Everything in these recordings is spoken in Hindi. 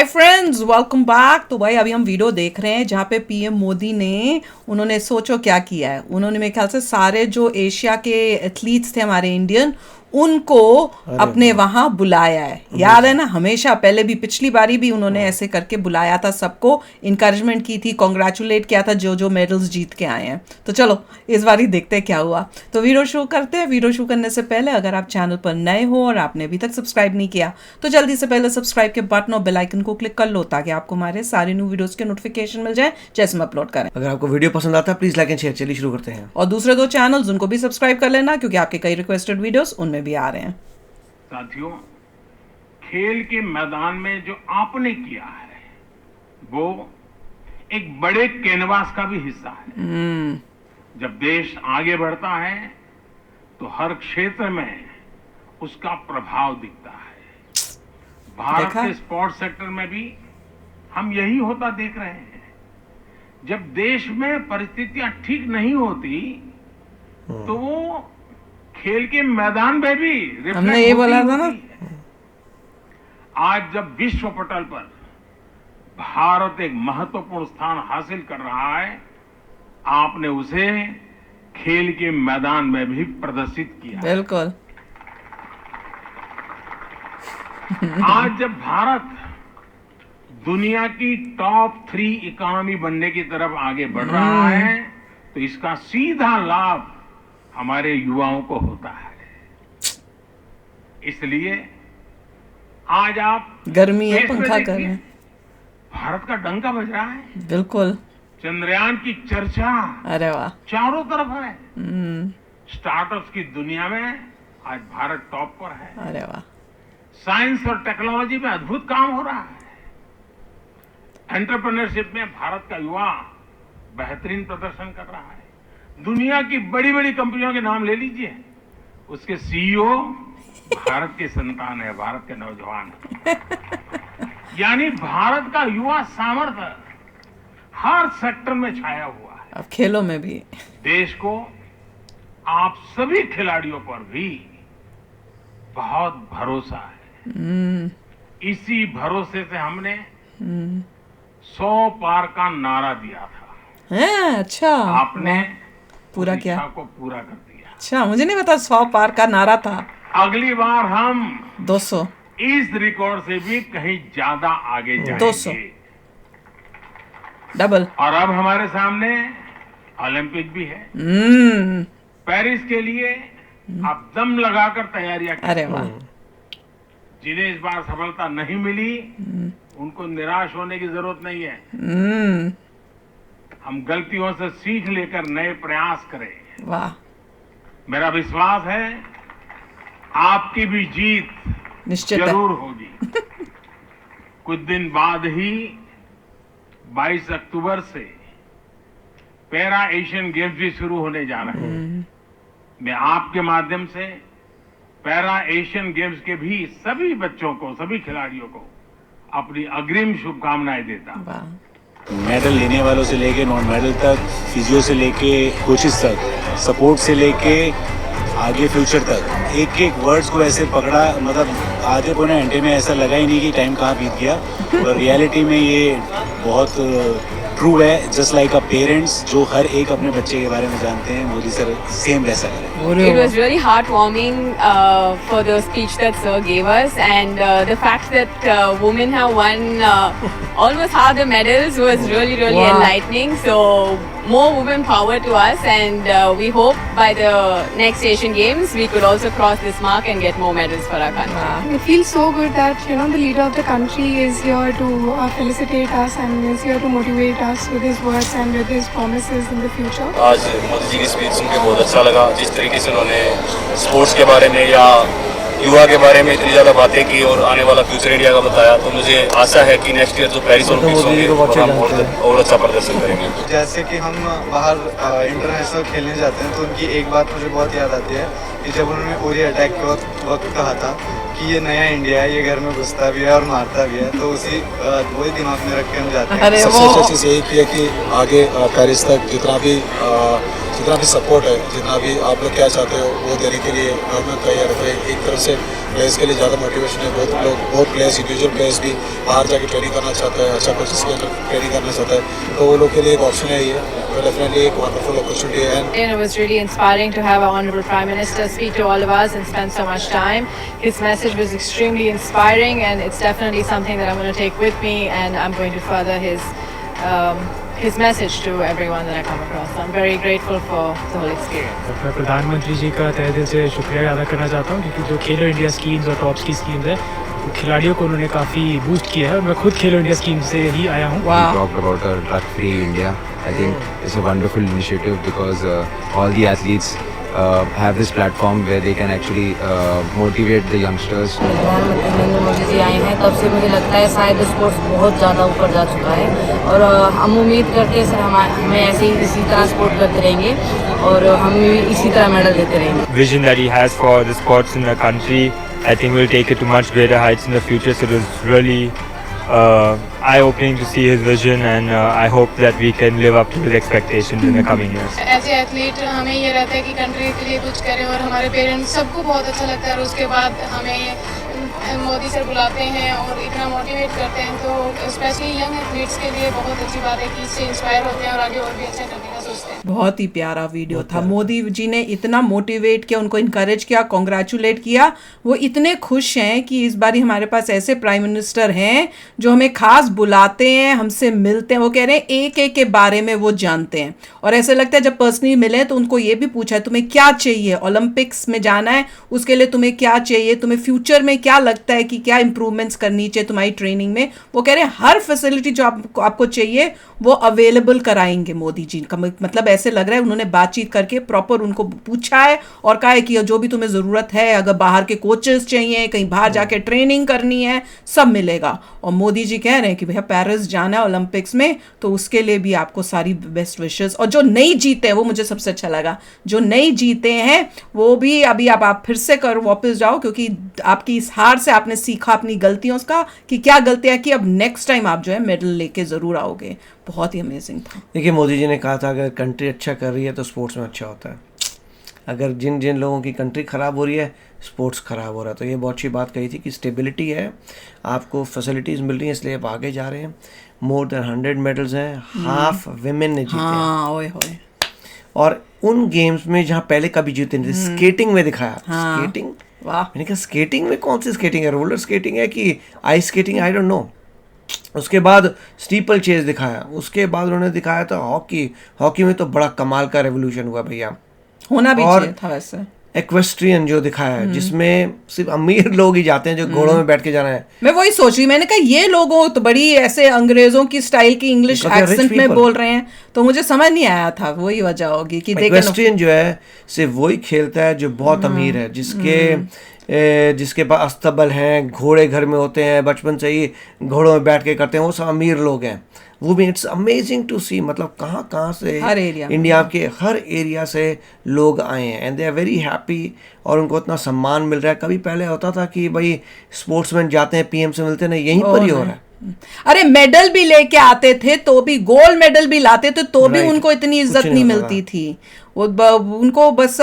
Hi friends, welcome back. तो भाई अभी हम वीडियो देख रहे हैं जहाँ पे पीएम मोदी ने उन्होंने सोचो क्या किया है। उन्होंने मेरे ख्याल से सारे जो एशिया के एथलीट्स थे हमारे इंडियन उनको अपने वहाँ बुलाया है। याद है ना, हमेशा पहले भी पिछली बारी भी उन्होंने ऐसे करके बुलाया था, सबको इनकरेजमेंट की थी, कॉन्ग्रेचुलेट किया था जो जो मेडल्स जीत के आए हैं। तो चलो इस बारी देखते हैं क्या हुआ। तो वीडियो शुरू करते हैं। वीडियो शुरू करने से पहले अगर आप चैनल पर नए हो और आपने अभी तक सब्सक्राइब नहीं किया तो जल्दी से पहले सब्सक्राइब के बटन और बेल आइकन को क्लिक कर लो ताकि आपको हमारे सारे न्यू वीडियोस के नोटिफिकेशन मिल जाए जैसे हम अपलोड करें। अगर आपको वीडियो पसंद आता है प्लीज लाइक एंड शेयर। चलिए शुरू करते हैं। और दूसरे दो चैनल्स उनको भी सब्सक्राइब कर लेना क्योंकि आपके कई रिक्वेस्टेड वीडियोस उनमें भी आ रहे हैं। साथियों, खेल के मैदान में जो आपने किया है वो एक बड़े कैनवास का भी हिस्सा है। जब देश आगे बढ़ता है तो हर क्षेत्र में उसका प्रभाव दिखता है। भारत के स्पोर्ट्स सेक्टर में भी हम यही होता देख रहे हैं। जब देश में परिस्थितियां ठीक नहीं होती तो वो खेल के मैदान में भी हमने ये बोला था ना। आज जब विश्व पटल पर भारत एक महत्वपूर्ण स्थान हासिल कर रहा है, आपने उसे खेल के मैदान में भी प्रदर्शित किया। बिल्कुल। आज जब भारत दुनिया की टॉप 3 इकोनॉमी बनने की तरफ आगे बढ़ रहा है तो इसका सीधा लाभ हमारे युवाओं को होता है। इसलिए आज आप गर्मी है, पंखा कर रहे हैं। भारत का डंका बज रहा है। बिल्कुल। चंद्रयान की चर्चा अरे वाह चारों तरफ है। स्टार्टअप्स की दुनिया में आज भारत टॉप पर है। अरे वाह। साइंस और टेक्नोलॉजी में अद्भुत काम हो रहा है। एंटरप्रेन्योरशिप में भारत का युवा बेहतरीन प्रदर्शन कर रहा है। दुनिया की बड़ी बड़ी कंपनियों के नाम ले लीजिए, उसके सीईओ भारत के संतान है, भारत के नौजवान है। यानी भारत का युवा सामर्थ्य हर सेक्टर में छाया हुआ है। अब खेलों में भी देश को आप सभी खिलाड़ियों पर भी बहुत भरोसा है। इसी भरोसे से हमने 100 पार का नारा दिया था। है अच्छा, आपने पूरा किया को पूरा कर दिया। अच्छा, मुझे नहीं पता 100 पार का नारा था। अगली बार हम 200 इस रिकॉर्ड से भी कहीं ज्यादा आगे जाएंगे। 200 डबल। और अब हमारे सामने ओलंपिक भी है। पेरिस के लिए आप दम लगाकर तैयारियां करें। अरे वाह। जिन्हें इस बार सफलता नहीं मिली उनको निराश होने की जरूरत नहीं है। हम गलतियों से सीख लेकर नए प्रयास करें। वाह। मेरा विश्वास है आपकी भी जीत निश्चित जरूर होगी। कुछ दिन बाद ही 22 अक्टूबर से पैरा एशियन गेम्स भी शुरू होने जा रहे हैं। मैं आपके माध्यम से पैरा एशियन गेम्स के भी सभी बच्चों को, सभी खिलाड़ियों को अपनी अग्रिम शुभकामनाएं देता हूं। मेडल लेने वालों से लेके नॉन मेडल तक, फिजियो से लेके कोचेस तक, सपोर्ट से लेके आगे फ्यूचर तक, एक एक वर्ड्स को ऐसे पकड़ा, मतलब आधे पौने घंटे में ऐसा लगा ही नहीं कि टाइम कहाँ बीत गया। और रियलिटी में ये बहुत ट्रू है। जस्ट लाइक अ पेरेंट्स जो हर एक अपने बच्चे के बारे में जानते हैं, मोदी सर सेम वैसा करें। It was really heartwarming for the speech that Sir gave us, and the fact that women have won almost half the medals was really enlightening. So more women power to us, and we hope by the next Asian Games we could also cross this mark and get more medals for our country. It feels so good that the leader of the country is here to felicitate us and is here to motivate us with his words and with his promises in the future. आज मोदी जी की स्पीच सुन के बहुत अच्छा लगा। जिस तरीके से उन्होंने स्पोर्ट्स के बारे में या युवा के बारे में इतनी ज़्यादा बातें की और आने वाला फ्यूचर इंडिया का बताया, तो मुझे आशा है कि नेक्स्ट ईयर जो पेरिस ओलंपिक्स होंगे हम और अच्छा प्रदर्शन करेंगे। जैसे कि हम बाहर इंटरनेशनल खेलने जाते हैं तो उनकी एक बात मुझे बहुत याद आती है कि जब उन्होंने उरी अटैक के वक्त कहा था कि ये नया इंडिया है, ये घर में घुसता भी है और मारता भी है, तो उसी वही दिमाग में रख के हम जाते हैं। अरे सबसे अच्छी चीज़ यही है कि आगे पेरिस तक जितना भी जितना भी सपोर्ट है, जितना भी आप लोग क्या चाहते हो वो देने के लिए गवर्नमेंट तैयार है। एक तरफ से प्लेयर्स के लिए ज़्यादा मोटिवेशन है, बहुत प्लेयर्स, इंडिविजुअल प्लेयर्स भी बाहर जाके ट्रेनिंग करना चाहता है, अच्छा कोचेस के अंदर ट्रेनिंग करना चाहता है, तो वो लोग के लिए एक ऑप्शन है ये, तो डेफिनेटली एक वंडरफुल अपॉर्चुनिटी है। And it was really inspiring to have our Honorable Prime Minister speak to all of us and spend so much time. His message was extremely inspiring, and it's definitely something that I'm going to take with me, and I'm going to further his message to everyone that I come across. So I'm very grateful for the whole experience. मैं प्रधानमंत्री जी का तहे दिल से शुक्रिया अदा करना चाहता हूँ, क्योंकि जो खेलो इंडिया स्कीम्स और टॉप्स की स्कीम्स है वो खिलाड़ियों को उन्होंने काफ़ी बूस्ट किया है, और मैं खुद खेलो इंडिया स्कीम से ही आया हूँ। Talked about a drug-free India. I think it's a wonderful initiative because all the athletes have this platform where they can actually motivate the youngsters. प्रधानमंत्री नरेंद्र मोदी जी आए हैं तब से मुझे लगता है शायद स्पोर्ट्स बहुत ज़्यादा ऊपर जा चुका है, और हम उम्मीद करते हैं सर हमें ऐसे ही इसी तरह सपोर्ट करते रहेंगे और हम भी इसी तरह मेडल देते रहेंगे। Vision that he has for the sports in the country, I think we'll take it to much greater heights in the future. So it was really eye-opening to see his vision, and I hope that we can live up to his expectations in the coming years. As a athlete हमें ये रहता है कि कंट्री के लिए कुछ करें, और हमारे पेरेंट्स सबको बहुत अच्छा लगता है, और उसके बाद हमें मोदी सर बुलाते हैं और इतना मोटिवेट करते हैं, तो स्पेशली यंग एथलीट्स के लिए बहुत अच्छी बात है कि इससे इंस्पायर होते हैं और आगे और भी अच्छा करने का सोचते हैं। बहुत ही प्यारा वीडियो था। मोदी जी ने इतना मोटिवेट किया, उनको इनकरेज किया, कॉन्ग्रेचुलेट किया। वो इतने खुश हैं कि इस बार हमारे पास ऐसे प्राइम मिनिस्टर हैं जो हमें खास बुलाते हैं, हमसे मिलते हैं। वो कह रहे हैं एक एक के बारे में वो जानते हैं, और ऐसे लगता है जब पर्सनली मिले तो उनको ये भी पूछा है तुम्हें क्या चाहिए, ओलंपिक्स में जाना है उसके लिए तुम्हें क्या चाहिए, तुम्हें फ्यूचर में क्या लगता है कि क्या इंप्रूवमेंट्स करनी चाहिए तुम्हारी ट्रेनिंग में। वो कह रहे हैं हर फैसिलिटी जो आपको चाहिए वो अवेलेबल कराएंगे मोदी जी का। मतलब ऐसे लग रहा है उन्होंने बातचीत करके प्रॉपर उनको पूछा है और कहा है कि जो भी तुम्हें ज़रूरत है, अगर बाहर के कोचेस चाहिए, कहीं बाहर जाके ट्रेनिंग करनी है, सब मिलेगा। और मोदी जी कह रहे हैं कि भैया पेरिस जाना है ओलंपिक्स में, तो उसके लिए भी आपको सारी बेस्ट विशेस। और जो नहीं जीते हैं वो मुझे सबसे अच्छा लगा, जो नहीं जीते हैं वो भी अभी आप फिर से वापस जाओ, क्योंकि आपकी इस हार से आपने सीखा अपनी गलतियों का कि क्या गलतियां की, अब नेक्स्ट टाइम आप जो है मेडल लेके ज़रूर आओगे। बहुत ही अमेजिंग था। देखिए मोदी जी ने कहा था अगर कंट्री अच्छा कर रही है तो स्पोर्ट्स में अच्छा होता है, अगर जिन जिन लोगों की कंट्री ख़राब हो रही है स्पोर्ट्स ख़राब हो रहा है। तो ये बहुत अच्छी बात कही थी कि स्टेबिलिटी है, आपको फैसिलिटीज़ मिल रही हैं, इसलिए आप आगे जा रहे हैं। मोर देन 100 मेडल्स हैं, हाफ विमेन ने जीते हैं, और उन गेम्स में जहाँ पहले कभी जीते नहीं थे। स्केटिंग में दिखाया, स्केटिंग, वाह, मैंने कहा स्केटिंग में कौन सी स्केटिंग है, रोलर स्केटिंग है कि ice skating, I don't know. उसके बाद स्टीपल चेज दिखाया, उसके बाद उन्होंने दिखाया था हॉकी। हॉकी में तो बड़ा कमाल का रेवोल्यूशन हुआ भैया, होना भी चाहिए था वैसे। एक्वेस्ट्रियन जो दिखाया है जिसमें सिर्फ अमीर लोग ही जाते हैं, जो घोड़ों में बैठ के जाना है। मैं वही सोच रही, मैंने कहा ये लोगों तो बड़ी ऐसे अंग्रेजों की स्टाइल की इंग्लिश एक्सेंट में बोल रहे हैं, तो मुझे समझ नहीं आया था। वही वजह होगी कि एक्वेस्ट्रियन जो है सिर्फ वही खेलता है जो बहुत अमीर है, जिसके पास अस्तबल हैं, घोड़े घर में होते हैं, बचपन से ही घोड़ों में बैठ के करते हैं, वो सब अमीर लोग हैं। वो भी इट्स अमेजिंग टू सी, मतलब कहाँ से इंडिया के हर एरिया से लोग आए हैं, and they are very happy, और उनको इतना सम्मान मिल रहा है। कभी पहले होता था कि भाई स्पोर्ट्समैन जाते हैं पीएम से मिलते, नहीं, यहीं पर ही हो रहा है। अरे मेडल भी लेके आते थे तो भी, गोल्ड मेडल भी लाते थे तो भी उनको इतनी इज्जत नहीं मिलती थी। वो उनको बस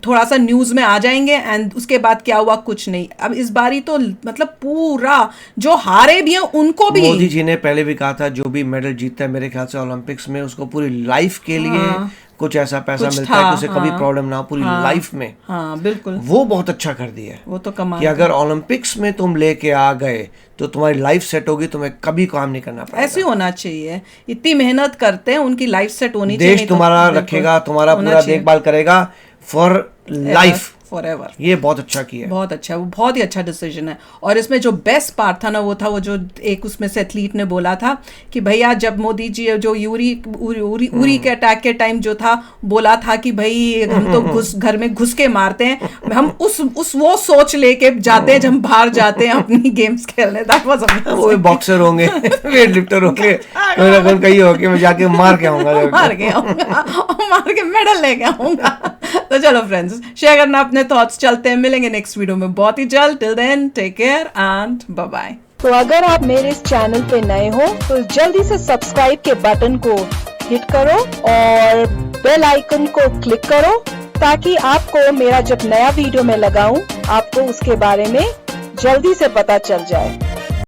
थोड़ा सा न्यूज में आ जाएंगे एंड उसके बाद क्या हुआ कुछ नहीं। अब इस बारी तो मतलब पूरा जो हारे भी हैं उनको भी, मोदी जी ने पहले भी कहा था जो भी मेडल जीतता है मेरे ख्याल से ओलंपिक्स में, उसको पूरी लाइफ के लिए कुछ ऐसा पैसा मिलता है कि उसे कभी प्रॉब्लम ना हो पूरी लाइफ में। हाँ बिल्कुल, वो बहुत अच्छा कर दिया है। वो तो कमाल कि अगर ओलंपिक्स में तुम लेके आ गए तो तुम्हारी लाइफ सेट होगी, तुम्हें कभी काम नहीं करना पड़ेगा। ऐसे होना चाहिए, इतनी मेहनत करते हैं, उनकी लाइफ सेट होनी चाहिए। देश तुम्हारा रखेगा, तुम्हारा पूरा देखभाल करेगा फॉर लाइफ, फॉरएवर। ये बहुत अच्छा किया है, बहुत अच्छा, वो बहुत ही अच्छा डिसीजन है। और इसमें जो बेस्ट पार्ट था ना वो था वो जो एक उसमें से एथलीट ने बोला था कि भैया जब मोदी जी जो उरी के अटैक के टाइम जो था बोला था कि भाई हम तो घर में घुस के मारते हैं, हम उस वो सोच लेके जाते हैं जब हम बाहर जाते हैं अपनी गेम्स खेलने। वो बॉक्सर होंगे, वेट लिफ्टर होंगे, कहीं होके मैं जाके मार के आऊंगा मार के मेडल लेके आऊंगा। तो चलो फ्रेंड्स, शेयर करना अपने थॉट्स। चलते हैं, मिलेंगे नेक्स्ट वीडियो में बहुत ही जल्द। Till then take care and bye bye. तो अगर आप मेरे इस चैनल पे नए हो तो जल्दी से सब्सक्राइब के बटन को हिट करो और बेल आइकन को क्लिक करो ताकि आपको मेरा जब नया वीडियो मैं लगाऊं आपको उसके बारे में जल्दी से पता चल जाए।